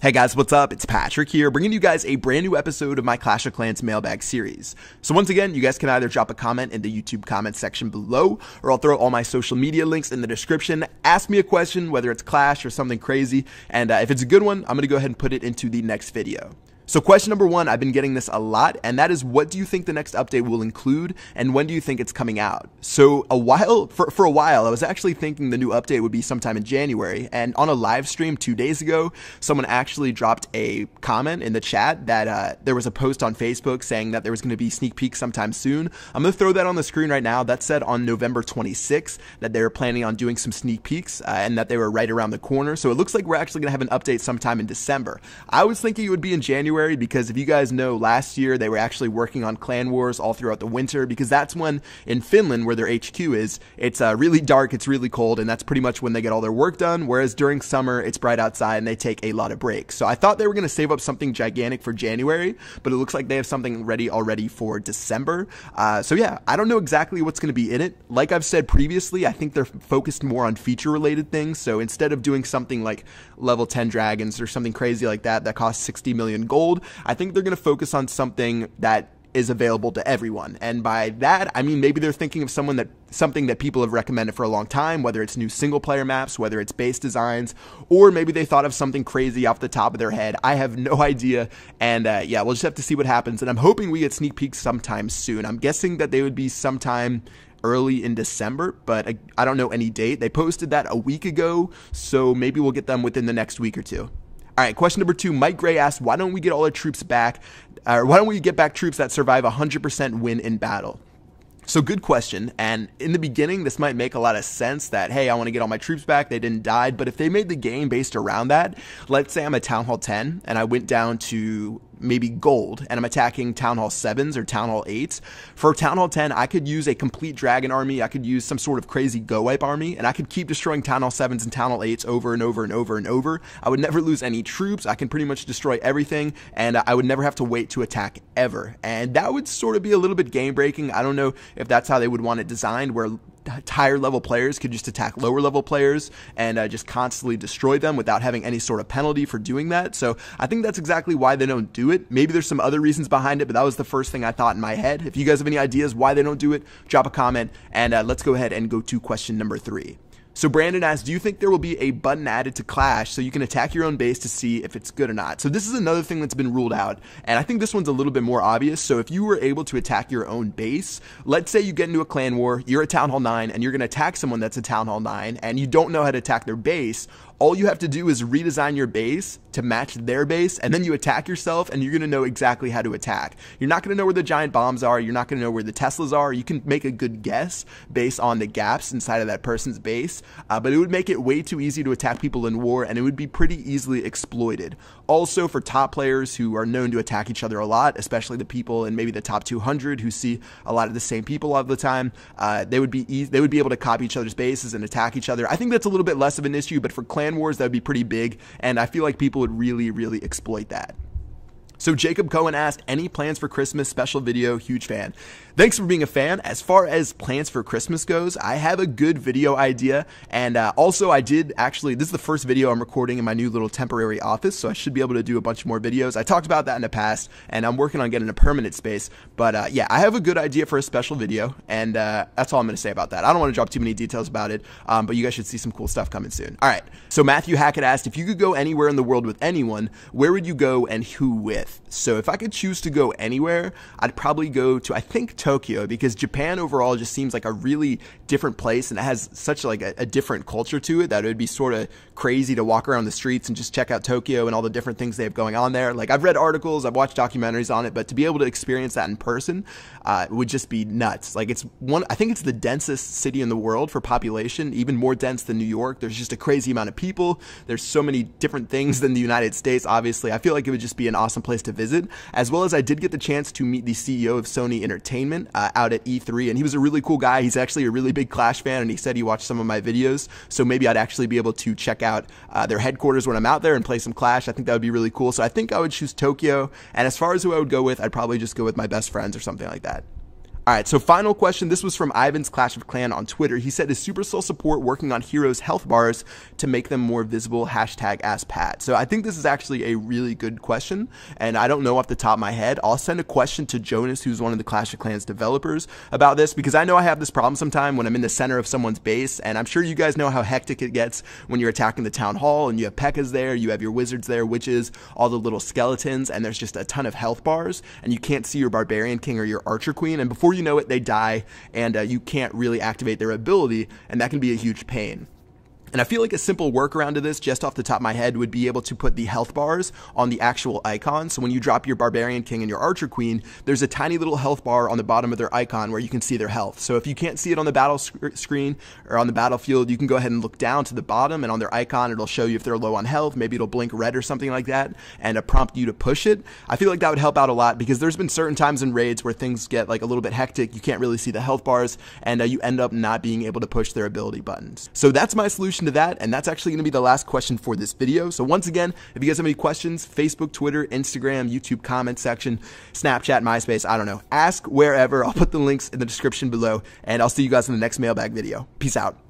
Hey guys, what's up? It's Patrick here, bringing you guys a brand new episode of my Clash of Clans Mailbag series. So once again, you guys can either drop a comment in the YouTube comment section below, or I'll throw all my social media links in the description. Ask me a question, whether it's Clash or something crazy, and if it's a good one, I'm going to go ahead and put it into the next video. So question number one, I've been getting this a lot, and that is, what do you think the next update will include, and when do you think it's coming out? So for a while, I was actually thinking the new update would be sometime in January, and on a live stream 2 days ago, someone actually dropped a comment in the chat that there was a post on Facebook saying that there was going to be sneak peeks sometime soon. I'm going to throw that on the screen right now. That said on November 26th that they were planning on doing some sneak peeks and that they were right around the corner. So it looks like we're actually going to have an update sometime in December. I was thinking it would be in January, because if you guys know, last year they were actually working on Clan Wars all throughout the winter, because that's when in Finland, where their HQ is, it's really dark, it's really cold, and that's pretty much when they get all their work done, whereas during summer it's bright outside and they take a lot of breaks. So I thought they were going to save up something gigantic for January, but it looks like they have something ready already for December. So yeah, I don't know exactly what's going to be in it. Like I've said previously, I think they're focused more on feature related things. So instead of doing something like level 10 dragons or something crazy like that costs 60 million gold, I think they're going to focus on something that is available to everyone. And by that, I mean maybe they're thinking of something that people have recommended for a long time, whether it's new single player maps, whether it's base designs, or maybe they thought of something crazy off the top of their head. I have no idea. And yeah, we'll just have to see what happens. And I'm hoping we get sneak peeks sometime soon. I'm guessing that they would be sometime early in December, but I don't know any date. They posted that a week ago, so maybe we'll get them within the next week or two. All right, question number 2, Mike Gray asked, why don't we get all our troops back, or why don't we get back troops that survive 100% win in battle? So good question, and in the beginning, this might make a lot of sense that, hey, I want to get all my troops back, they didn't die, but if they made the game based around that, let's say I'm at Town Hall 10, and I went down to maybe gold, and I'm attacking Town Hall 7s or Town Hall 8s. For Town Hall 10, I could use a complete dragon army, I could use some sort of crazy go wipe army, and I could keep destroying Town Hall 7s and Town Hall 8s over and over and over and over. I would never lose any troops, I can pretty much destroy everything, and I would never have to wait to attack ever. And that would sort of be a little bit game breaking. I don't know if that's how they would want it designed, where higher level players could just attack lower level players and just constantly destroy them without having any sort of penalty for doing that. So I think that's exactly why they don't do it. Maybe there's some other reasons behind it, but that was the first thing I thought in my head. If you guys have any ideas why they don't do it, drop a comment, and let's go ahead and go to question number 3. So Brandon asked, do you think there will be a button added to Clash so you can attack your own base to see if it's good or not? So this is another thing that's been ruled out, and I think this one's a little bit more obvious. So if you were able to attack your own base, let's say you get into a clan war, you're at Town Hall 9, and you're going to attack someone that's at Town Hall 9, and you don't know how to attack their base, all you have to do is redesign your base to match their base, and then you attack yourself, and you're going to know exactly how to attack. You're not going to know where the giant bombs are. You're not going to know where the Teslas are. You can make a good guess based on the gaps inside of that person's base, but it would make it way too easy to attack people in war, and it would be pretty easily exploited. Also, for top players who are known to attack each other a lot, especially the people in maybe the top 200 who see a lot of the same people all the time, they would be able to copy each other's bases and attack each other. I think that's a little bit less of an issue, but for clan wars, that would be pretty big, and I feel like people would really exploit that. So Jacob Cohen asked, any plans for Christmas? Special video, huge fan. Thanks for being a fan. As far as plans for Christmas goes, I have a good video idea, and also I did actually, this is the first video I'm recording in my new little temporary office, so I should be able to do a bunch more videos. I talked about that in the past, and I'm working on getting a permanent space, but yeah, I have a good idea for a special video, and that's all I'm going to say about that. I don't want to drop too many details about it, but you guys should see some cool stuff coming soon. All right, so Matthew Hackett asked, if you could go anywhere in the world with anyone, where would you go and who with? So if I could choose to go anywhere, I'd probably go to, I think, Tokyo, because Japan overall just seems like a really different place, and it has such like a different culture to it that it would be sort of crazy to walk around the streets and just check out Tokyo and all the different things they have going on there. Like, I've read articles, I've watched documentaries on it, but to be able to experience that in person would just be nuts. Like, I think it's the densest city in the world for population, even more dense than New York. There's just a crazy amount of people. There's so many different things than the United States, obviously. I feel like it would just be an awesome place to visit, as well as I did get the chance to meet the CEO of Sony Entertainment out at E3, and he was a really cool guy. He's actually a really big Clash fan, and he said he watched some of my videos, so maybe I'd actually be able to check out their headquarters when I'm out there and play some Clash. I think that would be really cool, so I think I would choose Tokyo, and as far as who I would go with, I'd probably just go with my best friends or something like that. All right, so final question. This was from Ivan's Clash of Clan on Twitter. He said, is Supercell support working on heroes' health bars to make them more visible? Hashtag Ask Pat. So I think this is actually a really good question, and I don't know off the top of my head. I'll send a question to Jonas, who's one of the Clash of Clans developers, about this, because I know I have this problem sometime when I'm in the center of someone's base, and I'm sure you guys know how hectic it gets when you're attacking the town hall, and you have P.E.K.K.A.s there, you have your wizards there, witches, all the little skeletons, and there's just a ton of health bars, and you can't see your Barbarian King or your Archer Queen, and before you know it, they die, and you can't really activate their ability, and that can be a huge pain. And I feel like a simple workaround to this, just off the top of my head, would be able to put the health bars on the actual icon. So when you drop your Barbarian King and your Archer Queen, there's a tiny little health bar on the bottom of their icon where you can see their health. So if you can't see it on the battle screen or on the battlefield, you can go ahead and look down to the bottom, and on their icon, it'll show you if they're low on health. Maybe it'll blink red or something like that, and prompt you to push it. I feel like that would help out a lot, because there's been certain times in raids where things get like a little bit hectic. You can't really see the health bars, and you end up not being able to push their ability buttons. So that's my solution to that, and that's actually going to be the last question for this video. So once again, if you guys have any questions, Facebook, Twitter, Instagram, YouTube comment section, Snapchat, MySpace, I don't know, ask wherever. I'll put the links in the description below, and I'll see you guys in the next mailbag video. Peace out.